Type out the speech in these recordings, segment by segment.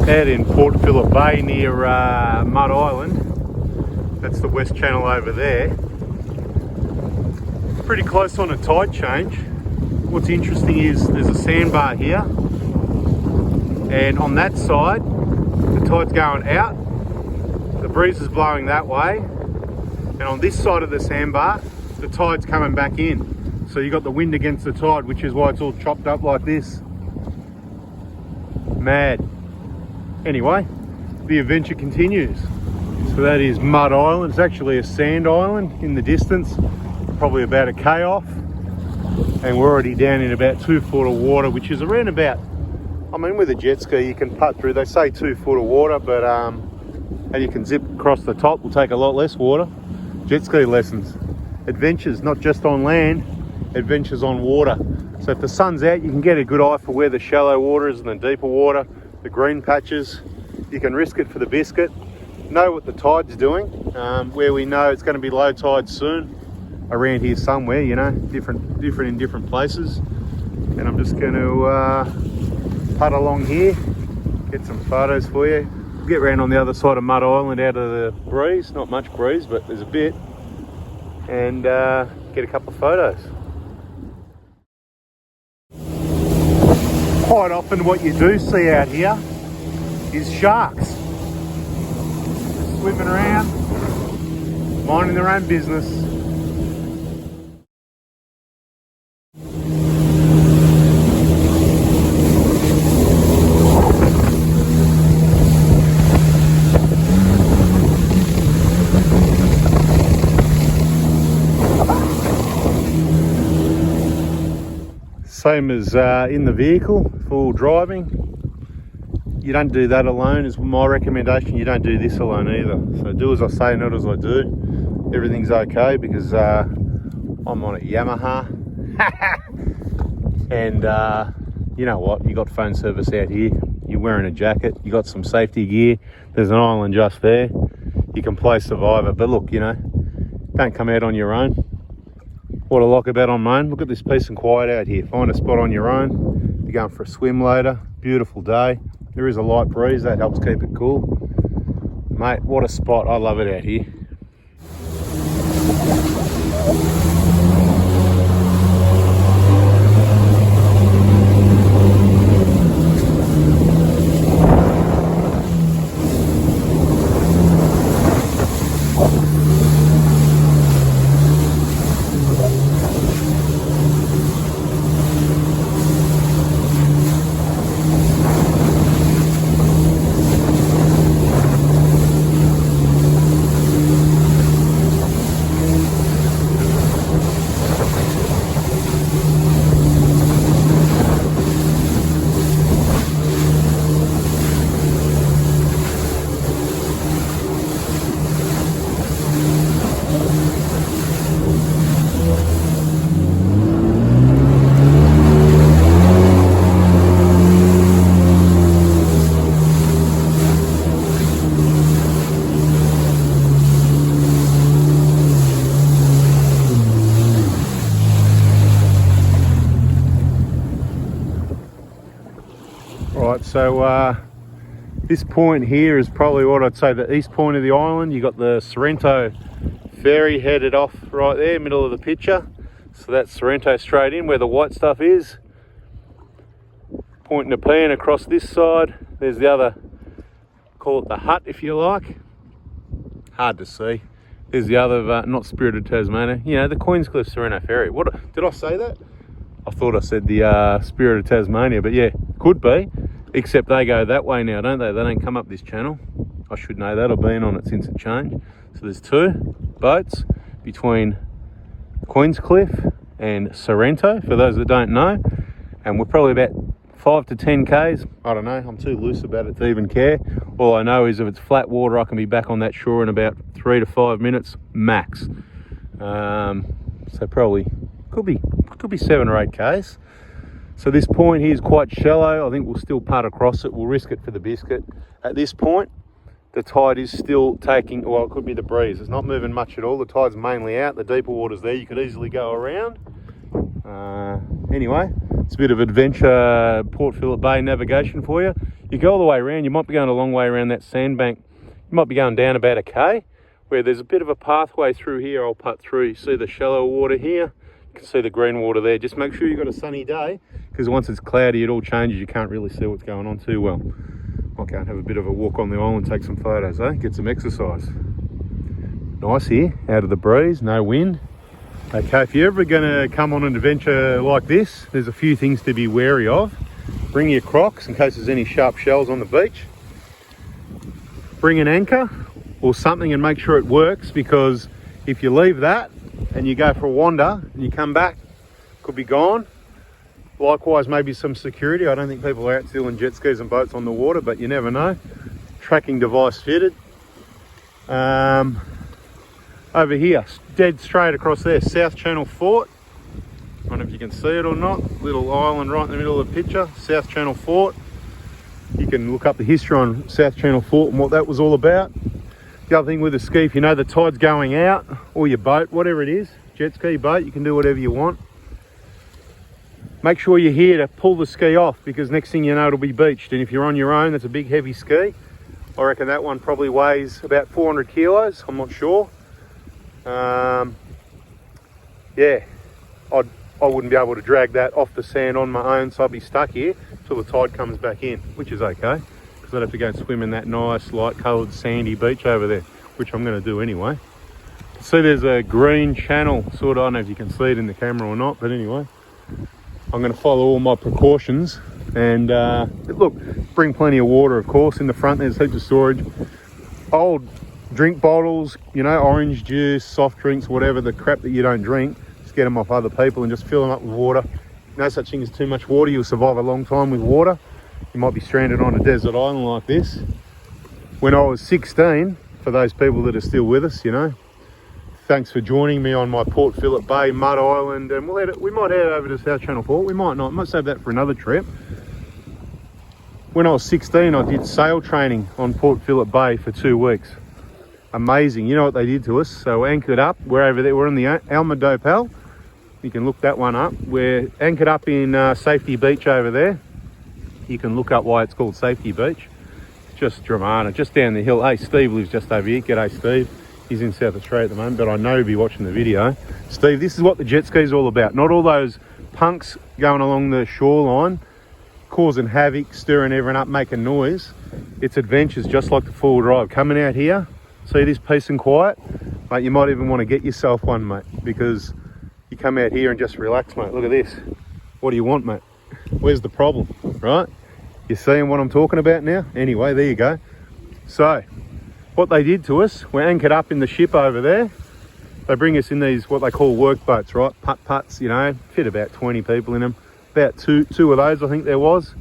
Out in Phillip Bay near Mud Island. That's the west channel over there. Pretty close on a tide change. What's interesting is there's a sandbar here, and on that side the tide's going out, the breeze is blowing that way, and on this side of the sandbar the tide's coming back in. So you got the wind against the tide, which is why it's all chopped up like this. Mad. Anyway, the adventure continues. So that is Mud Island. It's actually a sand island in the distance, probably about a K off, and we're already down in about 2 foot of water, which is around about, I mean, with a jet ski you can putt through, they say 2 foot of water, but and you can zip across the top, will take a lot less water. Jet ski lessons, adventures not just on land, adventures on water. So if the sun's out, you can get a good eye for where the shallow water is and the deeper water, the green patches. You can risk it for the biscuit. Know what the tide's doing, where we know it's going to be low tide soon, around here somewhere, you know, different in different places. And I'm just going to putt along here, get some photos for you. Get around on the other side of Mud Island out of the breeze, not much breeze, but there's a bit, and get a couple of photos. Quite often what you do see out here is sharks swimming around, minding their own business. Same as in the vehicle, full driving. You don't do that alone is my recommendation. You don't do this alone either. So do as I say, not as I do. Everything's okay because I'm on a Yamaha. And you know what, you got phone service out here. You're wearing a jacket, you got some safety gear. There's an island just there. You can play survivor, but look, you know, don't come out on your own. What I like about on my own, look at this peace and quiet out here. Find a spot on your own. You're going for a swim later. Beautiful day. There is a light breeze, that helps keep it cool. Mate, what a spot. I love it out here. Right, so this point here is probably what I'd say the east point of the island. You got the Sorrento ferry headed off right there, middle of the picture. So that's Sorrento straight in where the white stuff is. Pointing a pan across this side. There's the other, call it the hut if you like. Hard to see. There's the other, not Spirit of Tasmania. You know, the Queenscliff Sorrento ferry. What did I say that? I thought I said the Spirit of Tasmania, but yeah, could be. Except they go that way now, don't they? They don't come up this channel. I should know that. I've been on it since it changed. So there's two boats between Queenscliff and Sorrento, for those that don't know. And we're probably about 5 to 10 Ks. I don't know. I'm too loose about it to even care. All I know is if it's flat water, I can be back on that shore in about 3 to 5 minutes max. So probably could be 7 or 8 Ks. So this point here is quite shallow. I think we'll still putt across it. We'll risk it for the biscuit. At this point, the tide is still taking, well, it could be the breeze. It's not moving much at all. The tide's mainly out. The deeper water's there. You could easily go around. Anyway, it's a bit of adventure Port Phillip Bay navigation for you. You go all the way around, you might be going a long way around that sandbank. You might be going down about a K, where there's a bit of a pathway through here. I'll putt through. You see the shallow water here, you can see the green water there. Just make sure you've got a sunny day, because once it's cloudy it all changes. You can't really see what's going on too well. Might go and have a bit of a walk on the island, take some photos, get some exercise. Nice here, out of the breeze, no wind. Okay, if you're ever going to come on an adventure like this, there's a few things to be wary of. Bring your Crocs in case there's any sharp shells on the beach. Bring an anchor or something and make sure it works, because if you leave that and you go for a wander and you come back, it could be gone. Likewise, maybe some security. I don't think people are out stealing jet skis and boats on the water, but you never know. Tracking device fitted. Over here, dead straight across there, South Channel Fort. I don't know if you can see it or not. Little island right in the middle of the picture, South Channel Fort. You can look up the history on South Channel Fort and what that was all about. The other thing with a ski, if you know the tide's going out, or your boat, whatever it is, jet ski, boat, you can do whatever you want. Make sure you're here to pull the ski off, because next thing you know it'll be beached. And if you're on your own, that's a big heavy ski. I reckon that one probably weighs about 400 kilos, I'm not sure. Yeah, I wouldn't be able to drag that off the sand on my own, so I'd be stuck here till the tide comes back in, which is okay, because I'd have to go and swim in that nice light coloured sandy beach over there, which I'm going to do anyway. See, there's a green channel, sort of, I don't know if you can see it in the camera or not, but anyway, I'm going to follow all my precautions. And look, bring plenty of water, of course. In the front there's heaps of storage, old drink bottles, you know, orange juice, soft drinks, whatever, the crap that you don't drink, just get them off other people and just fill them up with water. No such thing as too much water. You'll survive a long time with water. You might be stranded on a desert island like this. When I was 16, for those people that are still with us, you know, thanks for joining me on my Port Phillip Bay mud island, and we might head over to South Channel Fort. We might not. I might save that for another trip. When I was 16, I did sail training on Port Phillip Bay for 2 weeks. Amazing. You know what they did to us? So anchored up, we're over there, we're on the Alma-Dopal. You can look that one up. We're anchored up in Safety Beach over there. You can look up why it's called Safety Beach. It's just Dramana, just down the hill. Hey, Steve lives just over here. G'day, Steve. He's in South Australia at the moment, but I know he'll be watching the video. Steve, this is what the jet ski is all about. Not all those punks going along the shoreline, causing havoc, stirring everyone up, making noise. It's adventures just like the four-wheel drive. Coming out here, see this peace and quiet, mate, you might even want to get yourself one, mate, because you come out here and just relax, mate. Look at this. What do you want, mate? Where's the problem, right? You seeing what I'm talking about now? Anyway, there you go. So, what they did to us, we're anchored up in the ship over there. They bring us in these, what they call work boats, right? Putt-putts, you know, fit about 20 people in them. About two of those, I think there was.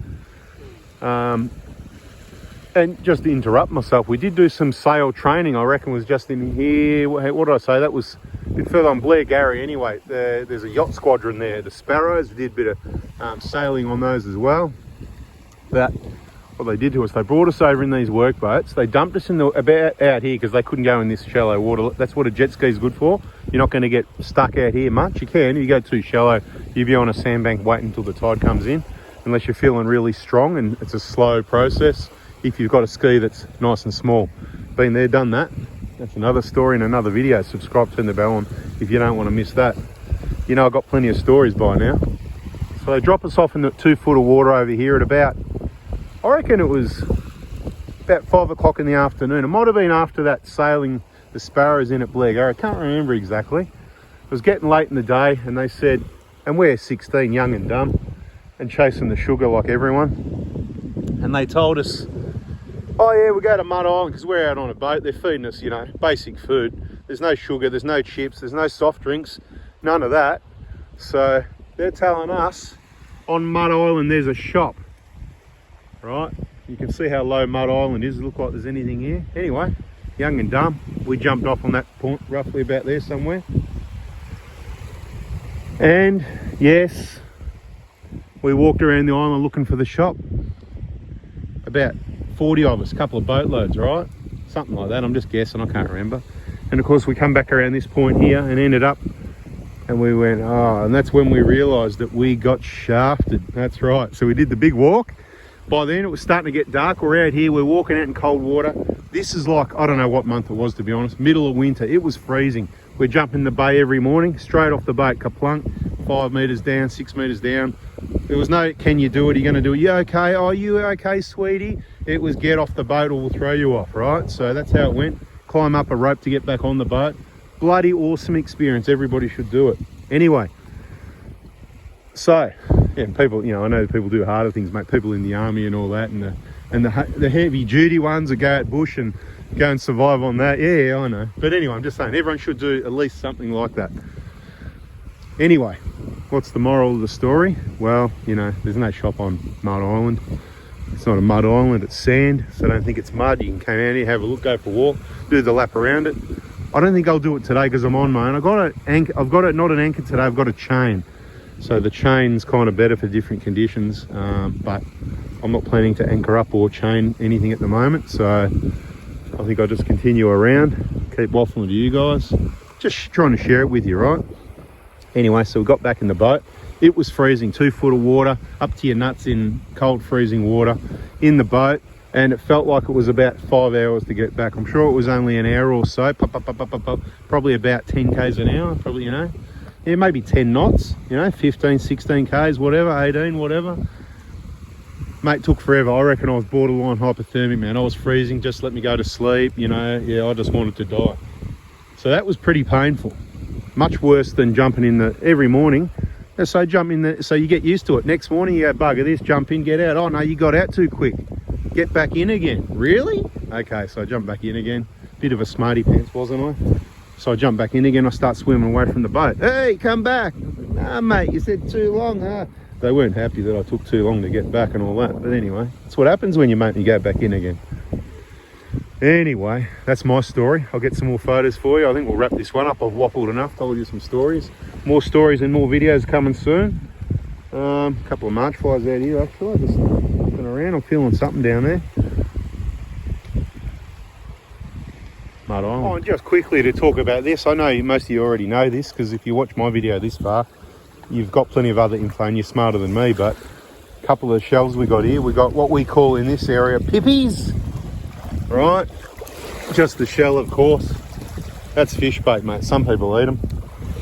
And just to interrupt myself, we did do some sail training, I reckon was just in here. What did I say? That was a bit further on Blairgowrie anyway. There's a yacht squadron there, the Sparrows. We did a bit of sailing on those as well. But what they did to us, they brought us over in these work boats. They dumped us in about out here because they couldn't go in this shallow water. That's what a jet ski is good for. You're not going to get stuck out here much. You can, if you go too shallow, you'll be on a sandbank waiting until the tide comes in, unless you're feeling really strong and it's a slow process. If you've got a ski that's nice and small. Been there, done that. That's another story in another video. Subscribe, turn the bell on if you don't want to miss that. You know, I've got plenty of stories by now. So they drop us off in the 2 foot of water over here at about, I reckon it was about 5 o'clock in the afternoon. It might have been after that sailing the Sparrows in at Blairgowrie. I can't remember exactly. It was getting late in the day and they said, and we're 16, young and dumb, and chasing the sugar like everyone. And they told us, oh yeah, we go to Mud Island because we're out on a boat. They're feeding us, you know, basic food. There's no sugar, there's no chips, there's no soft drinks, none of that. So they're telling us on Mud Island there's a shop, right? You can see how low Mud Island is. It looks like there's anything here. Anyway, young and dumb, we jumped off on that point, roughly about there somewhere. And yes, we walked around the island looking for the shop. About 40 of us, a couple of boatloads, right? Something like that, I'm just guessing, I can't remember. And of course we come back around this point here and ended up And we went, oh, and that's when we realised that we got shafted. That's right. So we did the big walk. By then it was starting to get dark. We're out here, we're walking out in cold water. This is like, I don't know what month it was, to be honest, middle of winter. It was freezing. We're jumping the bay every morning, straight off the boat, kaplunk, 5 metres down, 6 metres down. There was no, can you do it? Are you going to do it? You okay? Oh, you okay, sweetie? It was get off the boat or we'll throw you off, right? So that's how it went. Climb up a rope to get back on the boat. Bloody awesome experience. Everybody should do it. Anyway, so yeah, people, you know, I know people do harder things, mate. People in the army and all that, and the heavy duty ones that go out bush and go and survive on that. Yeah, I know. But anyway, I'm just saying everyone should do at least something like that. Anyway, what's the moral of the story? Well, you know, there's no shop on Mud Island. It's not a mud island, it's sand, so I don't think it's mud. You can come out here, have a look, go for a walk, do the lap around it. I don't think I'll do it today because I'm on my own. I've got not an anchor today, I've got a chain. So the chain's kind of better for different conditions, but I'm not planning to anchor up or chain anything at the moment. So I think I'll just continue around, keep waffling to you guys, just trying to share it with you, right? Anyway, so we got back in the boat. It was freezing, 2 foot of water, up to your nuts in cold freezing water in the boat. And it felt like it was about 5 hours to get back. I'm sure it was only an hour or so, probably about 10 Ks an hour, probably, you know. Yeah, maybe 10 knots, you know, 15, 16 Ks, whatever, 18, whatever. Mate, took forever. I reckon I was borderline hypothermic, man. I was freezing, just let me go to sleep, you know. Yeah, I just wanted to die. So that was pretty painful. Much worse than jumping in every morning. So jump in there, so you get used to it. Next morning you go, bugger this, jump in, get out. Oh no, you got out too quick. Get back in again. Really? Okay, so I jumped back in again. Bit of a smarty pants, wasn't I? So I jump back in again. I start swimming away from the boat. Hey, come back. Nah, mate, you said too long, huh? They weren't happy that I took too long to get back and all that. But anyway, that's what happens when you make me go back in again. Anyway, that's my story. I'll get some more photos for you. I think we'll wrap this one up. I've waffled enough, told you some stories. More stories and more videos coming soon. A couple of march flies out here, actually. Just looking around. I'm feeling something down there. Mud Island. Oh, and just quickly to talk about this. I know most of you already know this, because if you watch my video this far, you've got plenty of other info and you're smarter than me. But a couple of shells we got here. We got what we call in this area pippies. Right, just the shell, of course. That's fish bait, mate. Some people eat them.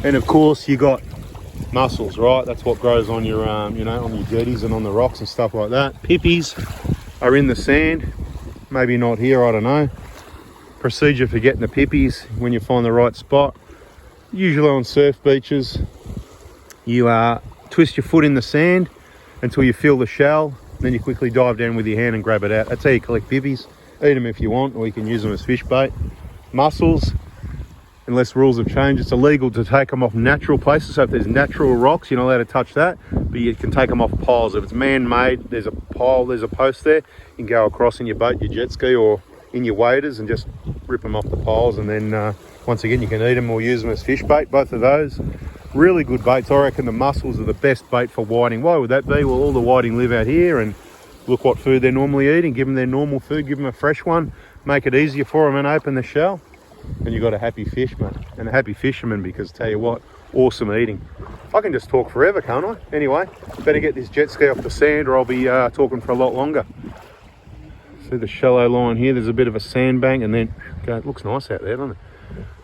And of course you got mussels, right? That's what grows on your you know, on your jetties and on the rocks and stuff like that. Pippies are in the sand, maybe not here, I don't know. Procedure for getting the pippies when you find the right spot, usually on surf beaches. You twist your foot in the sand until you feel the shell, then you quickly dive down with your hand and grab it out. That's how you collect pippies. Eat them if you want, or you can use them as fish bait. Mussels, unless rules have changed, it's illegal to take them off natural places. So if there's natural rocks, you're not allowed to touch that, but you can take them off piles. If it's man-made, there's a pile, there's a post there, you can go across in your boat, your jet ski, or in your waders and just rip them off the piles. And then once again, you can eat them or use them as fish bait, both of those. Really good baits. I reckon the mussels are the best bait for whiting. Why would that be? Well, all the whiting live out here, and look what food they're normally eating. Give them their normal food, give them a fresh one, make it easier for them and open the shell, and you've got a happy fish, mate, and a happy fisherman, because tell you what, awesome eating. I can just talk forever, can't I? Anyway, better get this jet ski off the sand or I'll be talking for a lot longer. See the shallow line here, there's a bit of a sandbank, and then it looks nice out there, doesn't it?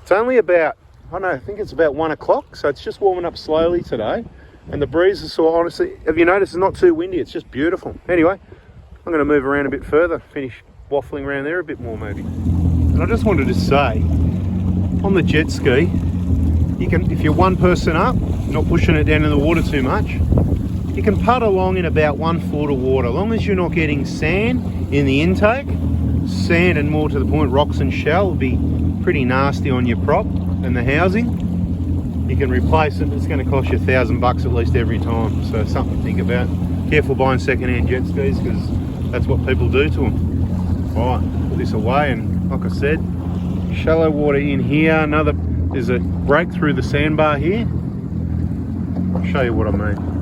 It's only about, I don't know, I think it's about 1 o'clock, so it's just warming up slowly today. And the breeze is so, honestly, have you noticed it's not too windy? It's just beautiful. Anyway, I'm going to move around a bit further, finish waffling around there a bit more maybe. And I just wanted to say, on the jet ski, you can, if you're one person up, not pushing it down in the water too much, you can putt along in about 1 foot of water, as long as you're not getting sand in the intake. Sand, and more to the point, rocks and shell will be pretty nasty on your prop and the housing. You can replace it. It's going to cost you $1,000 at least every time, so something to think about. Careful buying second-hand jet skis, because that's what people do to them. All right, put this away, and like I said, shallow water in here. There's a break through the sandbar here. I'll show you what I mean.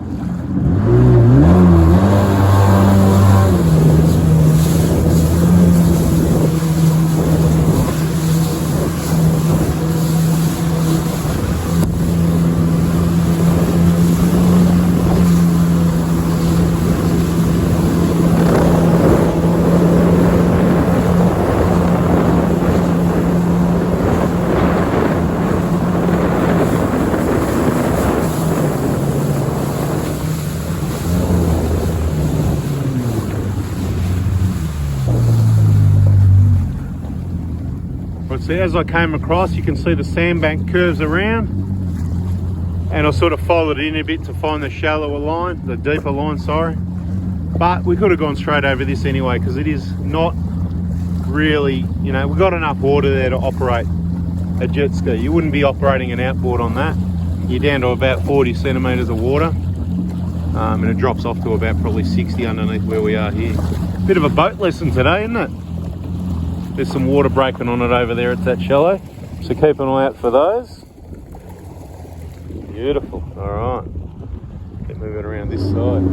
But see, as I came across, you can see the sandbank curves around, and I sort of followed in a bit to find the shallower line, the deeper line, sorry. But we could have gone straight over this anyway, because it is not really, you know, we've got enough water there to operate a jet ski. You wouldn't be operating an outboard on that. You're down to about 40 centimetres of water, and it drops off to about probably 60 underneath where we are here. Bit of a boat lesson today, isn't it? There's some water breaking on it over there. It's that shallow, so keep an eye out for those. Beautiful. All right, get moving around this side.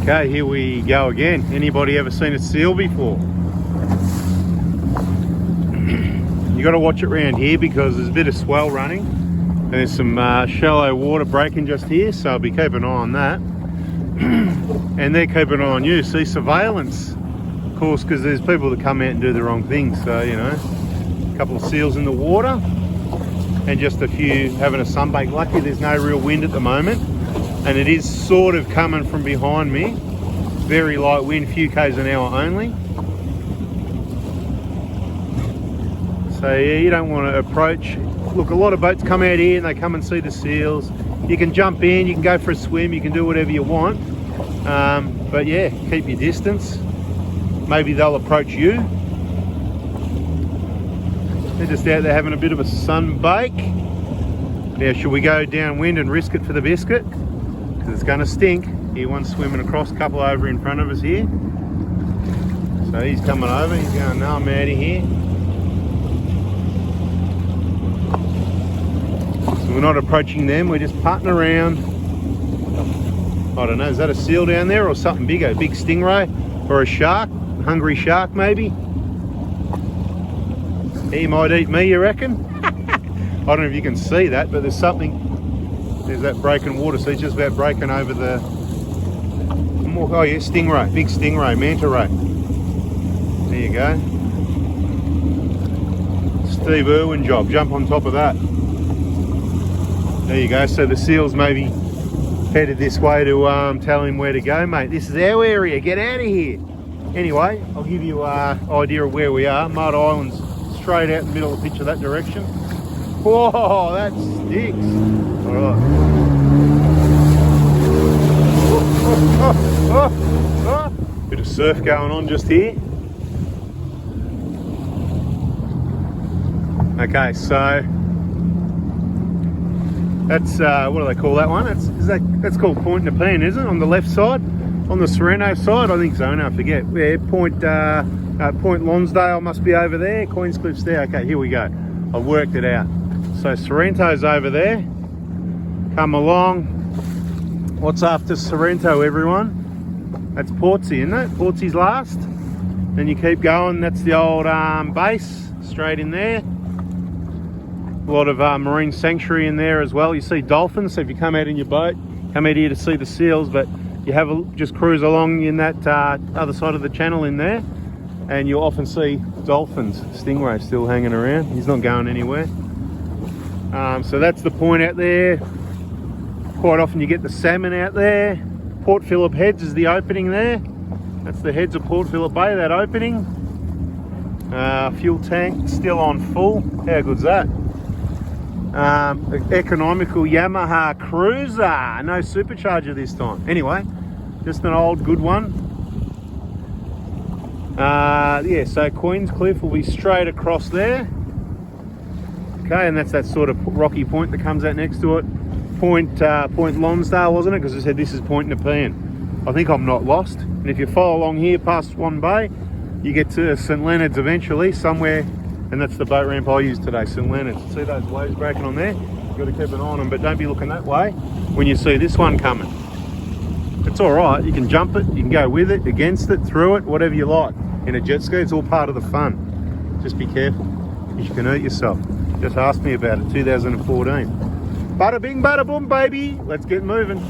Okay, here we go again. Anybody ever seen a seal before? You got to watch it around here because there's a bit of swell running and there's some shallow water breaking just here, so be keeping an eye on that. And they're keeping an eye on you. See, surveillance, of course, because there's people that come out and do the wrong thing. So, you know, a couple of seals in the water and just a few having a sunbake. Lucky there's no real wind at the moment. And it is sort of coming from behind me. Very light wind, few k's an hour only. So yeah, you don't want to approach. Look, a lot of boats come out here and they come and see the seals. You can jump in, you can go for a swim, you can do whatever you want. But yeah, keep your distance. Maybe they'll approach you. They're just out there having a bit of a sunbake. Now, should we go downwind and risk it for the biscuit? It's going to stink. Here, one's swimming across, a couple over in front of us here. So he's coming over, he's going, no, I'm out of here. So we're not approaching them, we're just putting around. I don't know, is that a seal down there or something bigger? A big stingray or a shark? A hungry shark maybe? He might eat me, you reckon? I don't know if you can see that, but there's something. There's that breaking water, so it's just about breaking over the... Oh yeah, stingray, big stingray, manta ray. There you go. Steve Irwin job, jump on top of that. There you go, so the seals maybe headed this way to tell him where to go, mate. This is our area, get out of here. Anyway, I'll give you an idea of where we are. Mud Island's straight out in the middle of the picture that direction. Whoa, that sticks. All right. Bit of surf going on just here. Okay, so that's what do they call that one? That's called Point Nepean, isn't it? On the left side, on the Sorrento side, I think so. No, I forget. Yeah, Point Lonsdale must be over there. Queenscliff's there. Okay, here we go. I've worked it out. So Sorrento's over there. Come along. What's after Sorrento, everyone? That's Portsea, isn't it? Portsea's last. Then you keep going. That's the old base, straight in there. A lot of marine sanctuary in there as well. You see dolphins, so if you come out in your boat, come out here to see the seals, but you have just cruise along in that other side of the channel in there, and you'll often see dolphins. Stingray still hanging around. He's not going anywhere. So that's the point out there. Quite often you get the salmon out there. Port Phillip Heads is the opening there. That's the heads of Port Phillip Bay, that opening. Fuel tank still on full. How good's that? Economical Yamaha Cruiser. No supercharger this time. Anyway, just an old good one. Yeah, so Queen's Cliff will be straight across there. Okay, and that's that sort of rocky point that comes out next to it. Point Lonsdale, wasn't it? Because I said this is Point Nepean. I think I'm not lost. And if you follow along here past Swan Bay, you get to St Leonard's eventually, somewhere, and that's the boat ramp I used today, St Leonard's. See those waves breaking on there? You've got to keep an eye on them, but don't be looking that way when you see this one coming. It's all right, you can jump it, you can go with it, against it, through it, whatever you like. In a jet ski, it's all part of the fun. Just be careful, because you can hurt yourself. Just ask me about it, 2014. Bada bing, bada boom, baby. Let's get moving.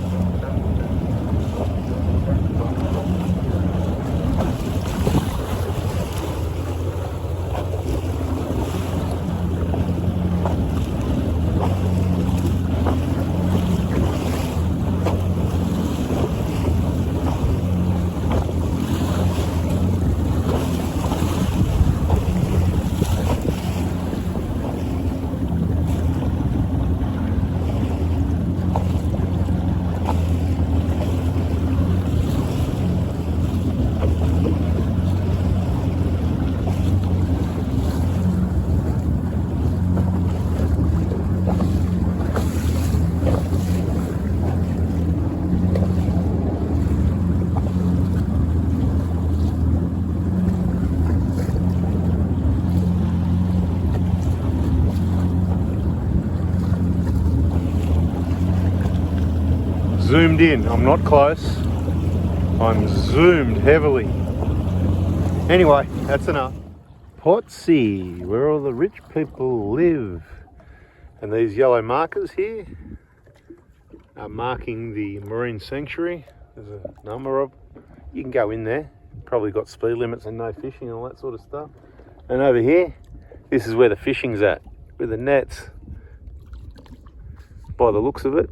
Zoomed in, I'm not close. I'm zoomed heavily. Anyway, that's enough. Portsea, where all the rich people live. And these yellow markers here are marking the marine sanctuary. There's a number of them. You can go in there. Probably got speed limits and no fishing and all that sort of stuff. And over here, this is where the fishing's at, with the nets. By the looks of it,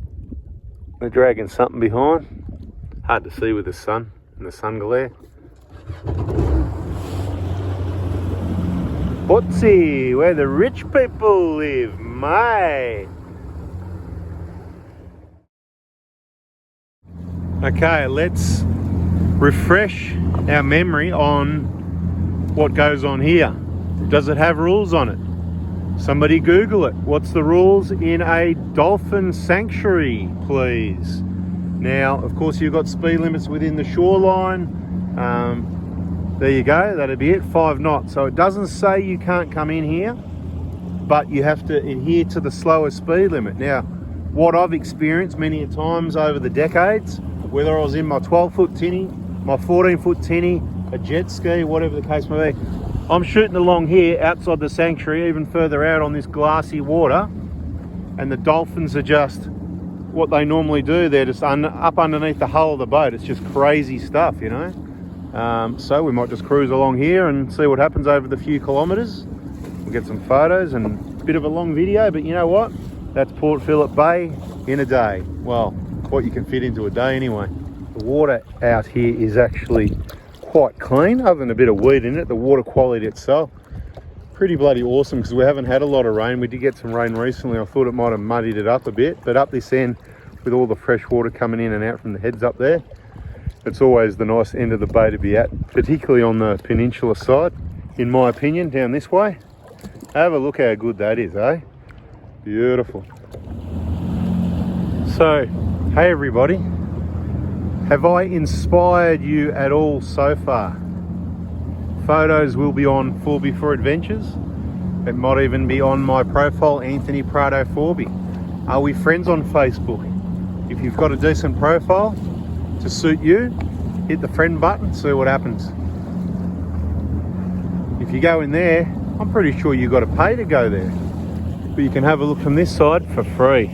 they're dragging something behind. Hard to see with the sun and the sun glare. Portsea, where the rich people live, mate. Okay, let's refresh our memory on what goes on here. Does it have rules on it? Somebody Google it. What's the rules in a dolphin sanctuary, please? Now, of course, you've got speed limits within the shoreline. There you go, that'd be it, 5 knots. So it doesn't say you can't come in here, but you have to adhere to the slower speed limit. Now, what I've experienced many a times over the decades, whether I was in my 12-foot tinny, my 14-foot tinny, a jet ski, whatever the case may be, I'm shooting along here outside the sanctuary, even further out on this glassy water, and the dolphins are just what they normally do. They're just up underneath the hull of the boat. It's just crazy stuff, you know. So we might just cruise along here and see what happens over the few kilometres. We'll get some photos and a bit of a long video, but you know what? That's Port Phillip Bay in a day. Well, what you can fit into a day anyway. The water out here is actually quite clean, other than a bit of weed in it. The water quality itself, pretty bloody awesome, because we haven't had a lot of rain. We did get some rain recently. I thought it might have muddied it up a bit, but up this end, with all the fresh water coming in and out from the heads up there, it's always the nice end of the bay to be at, particularly on the peninsula side, in my opinion. Down this way, have a look how good that is, eh? Beautiful. So, hey everybody, have I inspired you at all so far? Photos will be on Forby for Adventures. It might even be on my profile, Anthony Prado Forby. Are we friends on Facebook? If you've got a decent profile to suit you, hit the friend button, see what happens. If you go in there, I'm pretty sure you've got to pay to go there. But you can have a look from this side for free.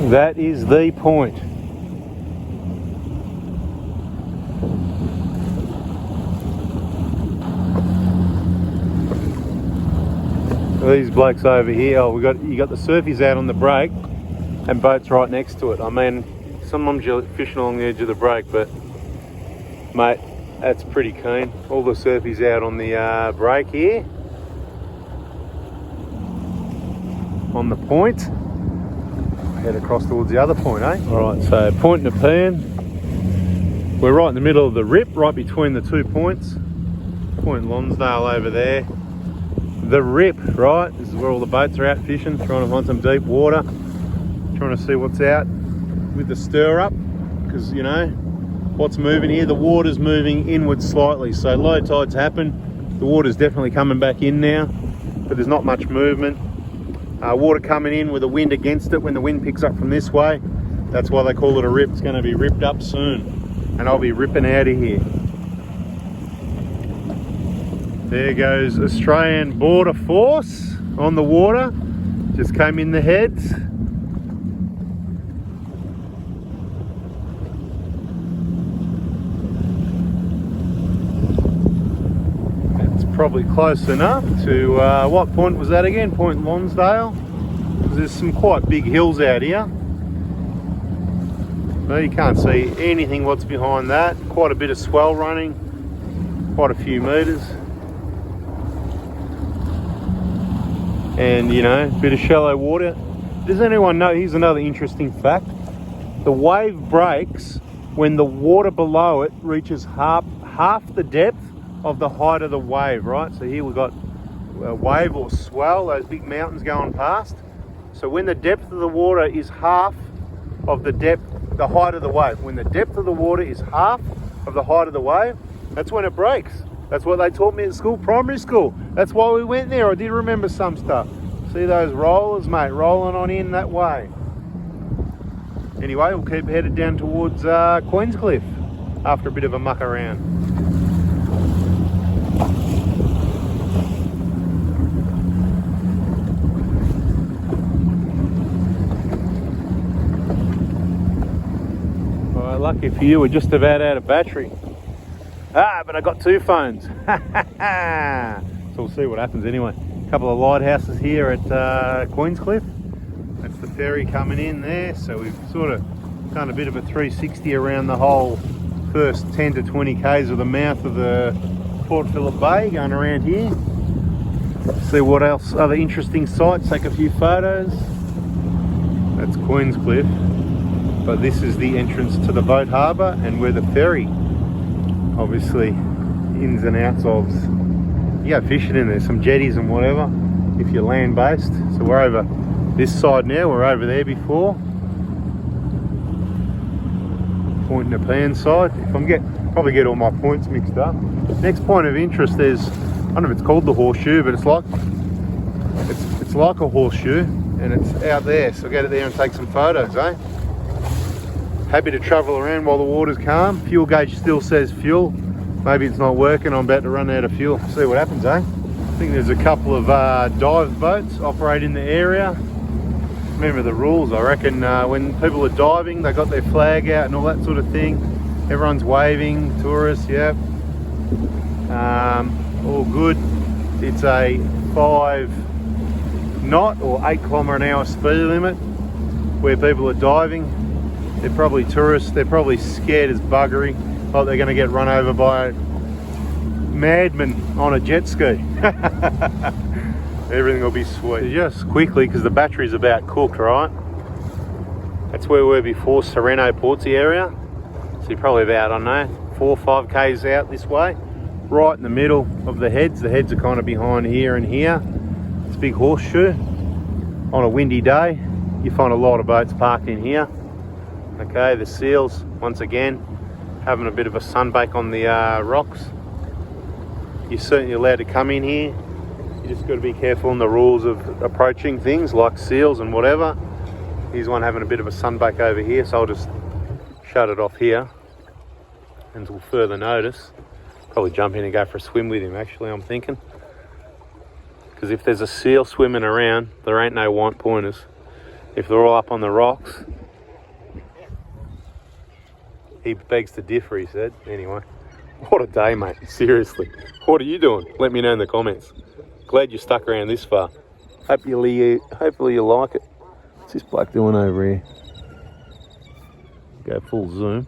That is the point. These blokes over here, oh, you got the surfies out on the break and boats right next to it. I mean, sometimes you're fishing along the edge of the break, but mate, that's pretty keen. All the surfies out on the break here, on the point. Head across towards the other point, eh? All right, so Point Nepean. We're right in the middle of the rip, right between the 2 points. Point Lonsdale over there. The rip, right? This is where all the boats are out fishing, trying to find some deep water, trying to see what's out with the stir up, because you know what's moving here. The water's moving inward slightly, so low tides happen. The water's definitely coming back in now, but there's not much movement. Water coming in with the wind against it. When the wind picks up from this way, that's why they call it a rip. It's going to be ripped up soon, and I'll be ripping out of here. There goes Australian Border Force on the water. Just came in the heads. It's probably close enough to, what point was that again? Point Lonsdale. There's some quite big hills out here. Well, you can't see anything what's behind that. Quite a bit of swell running, quite a few metres. And you know, a bit of shallow water. Does anyone know, here's another interesting fact, the wave breaks when the water below it reaches half the depth of the height of the wave, right? So here we've got a wave or swell, those big mountains going past. So when the depth of the water is half of the height of the wave, when the depth of the water is half of the height of the wave, that's when it breaks. That's what they taught me at school, primary school. That's why we went there. I did remember some stuff. See those rollers, mate, rolling on in that way. Anyway, we'll keep headed down towards Queenscliff after a bit of a muck around. Well, lucky for you, we're just about out of battery. But I got 2 phones. So we'll see what happens anyway. A couple of lighthouses here at Queenscliff. That's the ferry coming in there. So we've sort of done a bit of a 360 around the whole first 10 to 20 k's of the mouth of the Port Phillip Bay, going around here. See what else, other interesting sights, take a few photos. That's Queenscliff. But this is the entrance to the boat harbour and where the ferry, obviously, ins and outs of. You go fishing in there, some jetties and whatever, if you're land based. So we're over this side now, we're over there before. Point Nepean side. If I'm probably get all my points mixed up. Next point of interest, there's, I don't know if it's called the horseshoe, but it's like a horseshoe, and it's out there. So get it there and take some photos, eh? Happy to travel around while the water's calm. Fuel gauge still says fuel. Maybe it's not working, I'm about to run out of fuel. See what happens, eh? I think there's a couple of dive boats operate in the area. Remember the rules, I reckon when people are diving, they got their flag out and all that sort of thing. Everyone's waving, tourists, yep. All good. It's a 5 knot or 8 km/h speed limit where people are diving. They're probably tourists, they're probably scared as buggery, like they're going to get run over by madmen on a jet ski. Everything will be sweet. Just quickly, because the battery's about cooked, right? That's where we were before, Sereno, Portsea area. So you're probably about, I don't know, 4 or 5 k's out this way. Right in the middle of the heads. The heads are kind of behind here and here. It's a big horseshoe. On a windy day, you find a lot of boats parked in here. Okay, the seals, once again, having a bit of a sunbake on the rocks. You're certainly allowed to come in here. You just got to be careful on the rules of approaching things like seals and whatever. Here's one having a bit of a sunbake over here, so I'll just shut it off here until further notice. Probably jump in and go for a swim with him, actually, I'm thinking. Because if there's a seal swimming around, there ain't no white pointers. If they're all up on the rocks, He begs to differ, he said. Anyway, what a day, mate. Seriously. What are you doing? Let me know in the comments. Glad you stuck around this far. Hopefully you like it. What's this bloke doing over here? Go full zoom.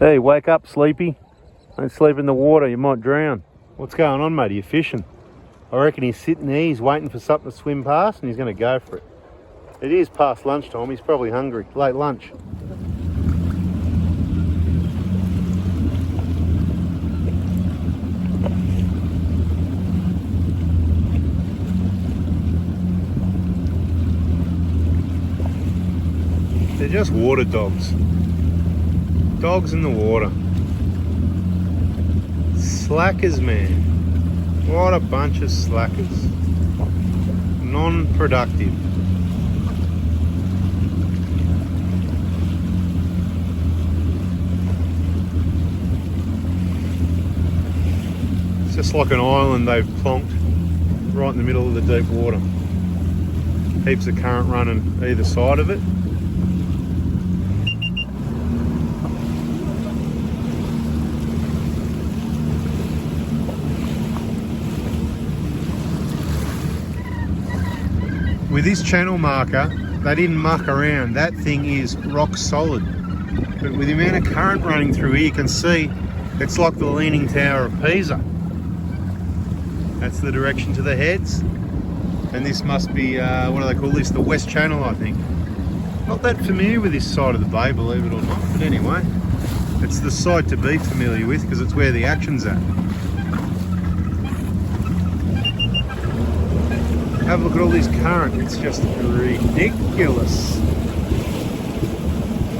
Hey, wake up, sleepy. Don't sleep in the water, you might drown. What's going on, mate? Are you fishing? I reckon he's sitting there, he's waiting for something to swim past and he's going to go for it. It is past lunchtime, he's probably hungry. Late lunch. They're just water dogs. Dogs in the water. Slackers, man. What a bunch of slackers. Non-productive. It's just like an island they've plonked right in the middle of the deep water. Heaps of current running either side of it. With this channel marker, they didn't muck around. That thing is rock solid. But with the amount of current running through here, you can see it's like the Leaning Tower of Pisa. That's the direction to the heads. And this must be, what do they call this? The West Channel, I think. Not that familiar with this side of the bay, believe it or not. But anyway, it's the side to be familiar with because it's where the action's at. Have a look at all this current, it's just ridiculous.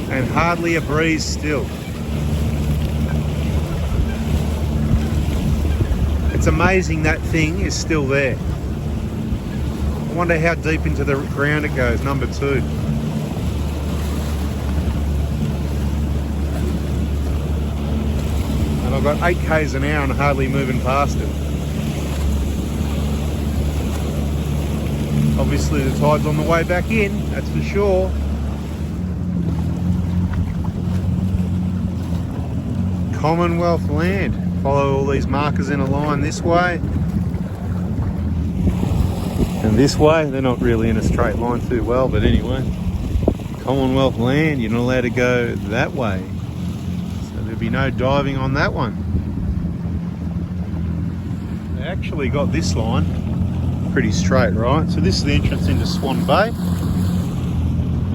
And hardly a breeze still. It's amazing that thing is still there. I wonder how deep into the ground it goes, number 2. And I've got 8 k's an hour and hardly moving past it. Obviously the tide's on the way back in, that's for sure. Commonwealth land. Follow all these markers in a line this way. And this way, they're not really in a straight line too well, but anyway. Commonwealth land, you're not allowed to go that way. So there'll be no diving on that one. They actually got this line pretty straight, right? So this is the entrance into Swan Bay.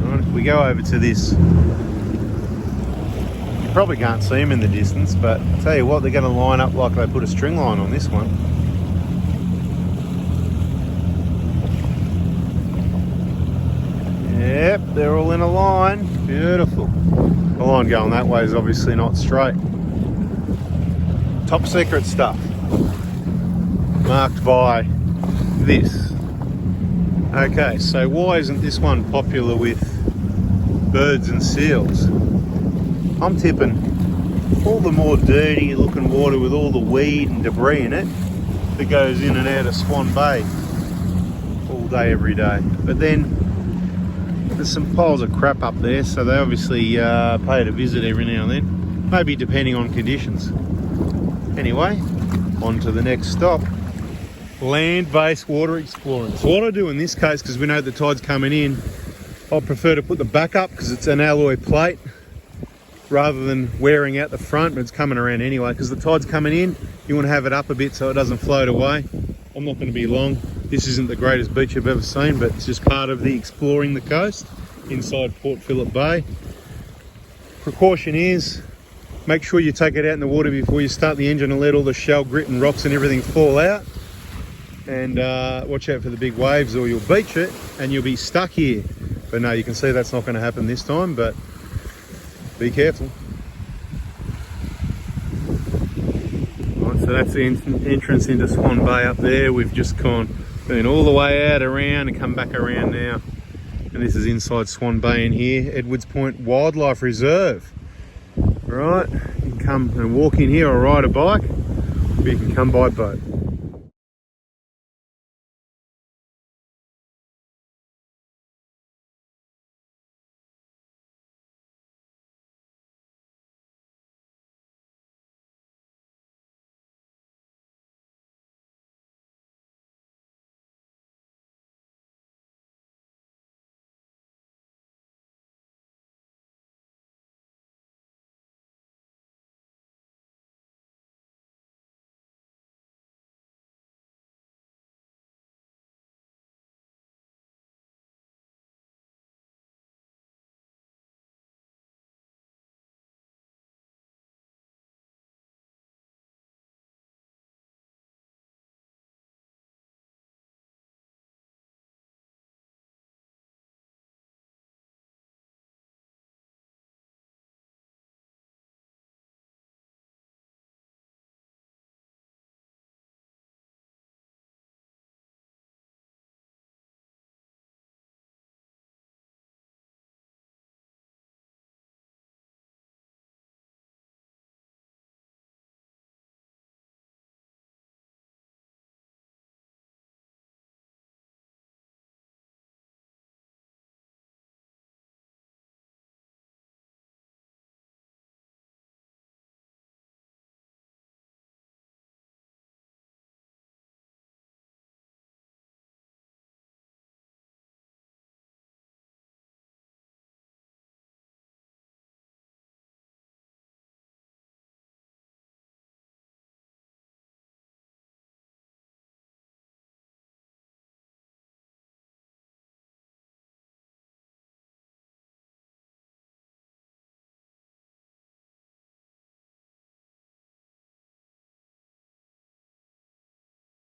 Right, if we go over to this, you probably can't see them in the distance, but I'll tell you what, they're going to line up like they put a string line on this one. Yep, they're all in a line. Beautiful. The line going that way is obviously not straight. Top secret stuff. Marked by this. Okay, so why isn't this one popular with birds and seals? I'm tipping all the more dirty looking water with all the weed and debris in it that goes in and out of Swan Bay all day, every day. But then there's some piles of crap up there, so they obviously pay it a visit every now and then, maybe depending on conditions. Anyway, on to the next stop. Land-based water exploring. So what I do in this case, because we know the tide's coming in, I prefer to put the back up because it's an alloy plate rather than wearing out the front, but it's coming around anyway. Because the tide's coming in, you want to have it up a bit so it doesn't float away. I'm not going to be long. This isn't the greatest beach I've ever seen, but it's just part of the exploring the coast inside Port Phillip Bay. Precaution is, make sure you take it out in the water before you start the engine and let all the shell, grit and rocks and everything fall out. And watch out for the big waves or you'll beach it and you'll be stuck here. But no, you can see that's not going to happen this time, but be careful. Right, so that's the entrance into Swan Bay up there. We've just been all the way out around and come back around now. And this is inside Swan Bay in here, Edwards Point Wildlife Reserve. Right, you can come and walk in here or ride a bike, or you can come by boat.